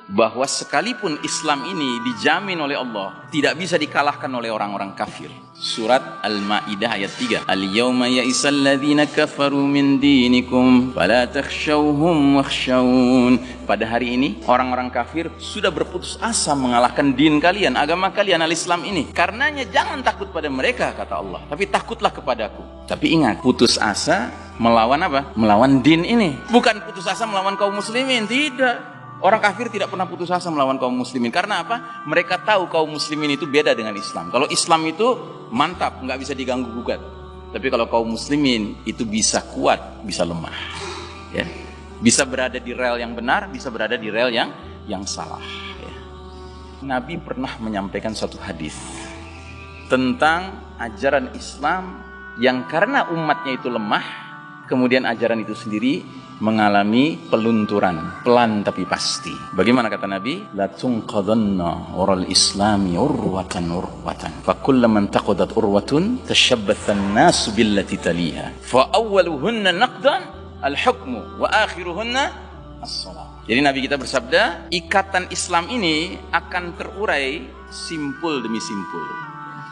bahwa sekalipun Islam ini dijamin oleh Allah, tidak bisa dikalahkan oleh orang-orang kafir. Surat Al-Maidah ayat 3. Al-yawma ya'isal ladzina kafaru min dinikum fala takhshawhum wakhshawun. Pada hari ini orang-orang kafir sudah berputus asa mengalahkan din kalian, agama kalian al-Islam ini. Karenanya jangan takut pada mereka, kata Allah, tapi takutlah kepadaku. Tapi ingat, putus asa melawan apa? Melawan din ini. Bukan putus asa melawan kaum muslimin, tidak. Orang kafir tidak pernah putus asa melawan kaum muslimin. Karena apa? Mereka tahu kaum muslimin itu beda dengan Islam. Kalau Islam itu mantap, nggak bisa diganggu gugat. Tapi kalau kaum muslimin itu bisa kuat, bisa lemah. Ya. Bisa berada di rel yang benar, bisa berada di rel yang salah. Ya. Nabi pernah menyampaikan satu hadis tentang ajaran Islam yang karena umatnya itu lemah, kemudian ajaran itu sendiri mengalami pelunturan, pelan tapi pasti. Bagaimana kata Nabi? La tunqadanna ural islami urwatan urwatan. Fa kullaman taqadat urwatun tashabbatha an-nasu billati taliha. Fa awwaluhunna naqdan al-hukmu wa akhiruhunna as-salat. Jadi Nabi kita bersabda, ikatan Islam ini akan terurai simpul demi simpul.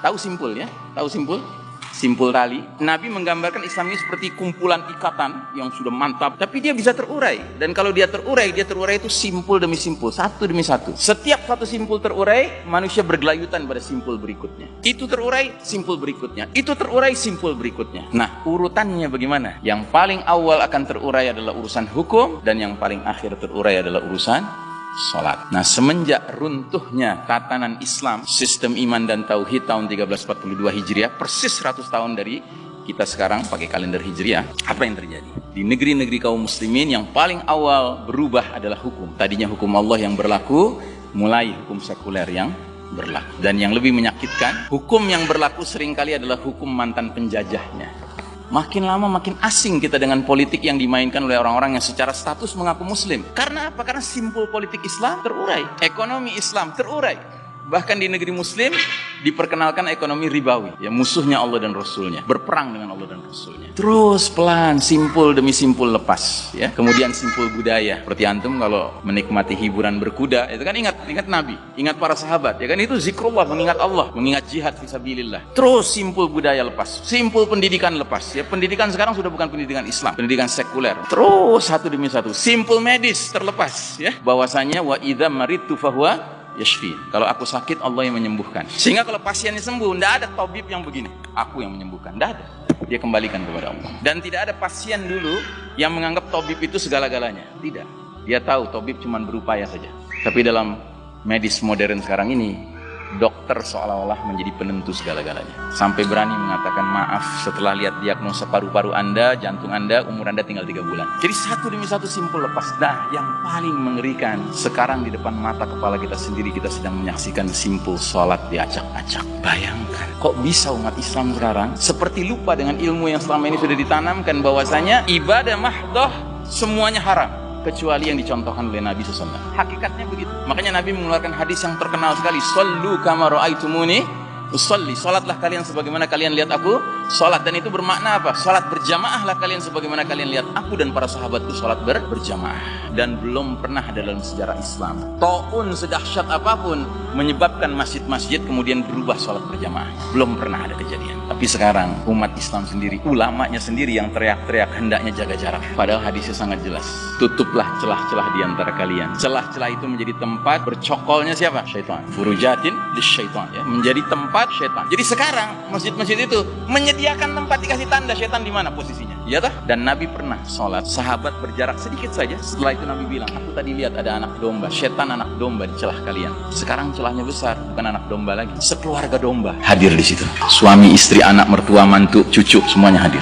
Tahu simpul ya? Tahu simpul? Simpul tali. Nabi menggambarkan Islam ini seperti kumpulan ikatan yang sudah mantap, tapi dia bisa terurai. Dan kalau dia terurai itu simpul demi simpul, satu demi satu. Setiap satu simpul terurai, manusia bergelayutan pada simpul berikutnya. Itu terurai, simpul berikutnya. Itu terurai, simpul berikutnya. Nah, urutannya bagaimana? Yang paling awal akan terurai adalah urusan hukum, dan yang paling akhir terurai adalah urusan salat. Nah, semenjak runtuhnya tatanan Islam, sistem iman dan tauhid tahun 1342 Hijriah, persis 100 tahun dari kita sekarang pakai kalender Hijriah, apa yang terjadi? Di negeri-negeri kaum muslimin yang paling awal berubah adalah hukum. Tadinya hukum Allah yang berlaku, mulai hukum sekuler yang berlaku. Dan yang lebih menyakitkan, hukum yang berlaku seringkali adalah hukum mantan penjajahnya. Makin lama makin asing kita dengan politik yang dimainkan oleh orang-orang yang secara status mengaku muslim. Karena apa? Karena simpul politik Islam terurai, ekonomi Islam terurai. Bahkan di negeri muslim diperkenalkan ekonomi ribawi, ya, musuhnya Allah dan Rasulnya, berperang dengan Allah dan Rasulnya. Terus pelan, simpul demi simpul lepas, ya. Kemudian simpul budaya, seperti antum kalau menikmati hiburan berkuda, itu kan ingat Nabi, ingat para sahabat, ya kan, itu zikrullah, mengingat Allah, mengingat jihad fisabilillah. Terus simpul budaya lepas, simpul pendidikan lepas, ya. Pendidikan sekarang sudah bukan pendidikan Islam, pendidikan sekuler. Terus satu demi satu, simpul medis terlepas, ya. Bahwasanya wa idza maridtu fahuwa yashfi. Kalau aku sakit, Allah yang menyembuhkan. Sehingga kalau pasiennya sembuh, tidak ada tabib yang begini, aku yang menyembuhkan, tidak ada. Dia kembalikan kepada Allah. Dan tidak ada pasien dulu yang menganggap tabib itu segala-galanya. Tidak. Dia tahu tabib cuma berupaya saja. Tapi dalam medis modern sekarang ini, dokter seolah-olah menjadi penentu segala-galanya. Sampai berani mengatakan maaf setelah lihat diagnosa paru-paru Anda, jantung Anda, umur Anda tinggal 3 bulan. Jadi satu demi satu simpul lepas. Nah, yang paling mengerikan, sekarang di depan mata kepala kita sendiri kita sedang menyaksikan simpul sholat diacak-acak. Bayangkan, kok bisa umat Islam sekarang seperti lupa dengan ilmu yang selama ini sudah ditanamkan, bahwasanya ibadah mahdoh semuanya haram, kecuali yang dicontohkan oleh Nabi SAW. Hakikatnya begitu. Makanya Nabi mengeluarkan hadis yang terkenal sekali, "Shallu kama ra'aitumuni usolli." Salatlah kalian sebagaimana kalian lihat aku salat. Dan itu bermakna apa? Salat berjamaahlah kalian sebagaimana kalian lihat aku dan para sahabatku salat berjamaah. Dan belum pernah ada dalam sejarah Islam taun sedahsyat apapun menyebabkan masjid-masjid kemudian berubah salat berjamaah. Belum pernah ada kejadian. Tapi sekarang umat Islam sendiri, ulamanya sendiri yang teriak-teriak hendaknya jaga jarak. Padahal hadisnya sangat jelas. Tutuplah celah-celah di antara kalian. Celah-celah itu menjadi tempat bercokolnya siapa? Syaitan. Furujatin lisyaitan, ya. Menjadi tempat syaitan. Jadi sekarang masjid-masjid itu menyediakan tempat dikasih tanda syaitan di mana posisinya. Ya toh? Dan Nabi pernah sholat, sahabat berjarak sedikit saja. Setelah itu Nabi bilang, aku tadi lihat ada anak domba, syaitan anak domba di celah kalian. Sekarang celahnya besar, bukan anak domba lagi, sekeluarga domba hadir di situ. Suami, istri, anak, mertua, mantu, cucu, semuanya hadir.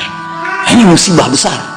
Ini musibah besar.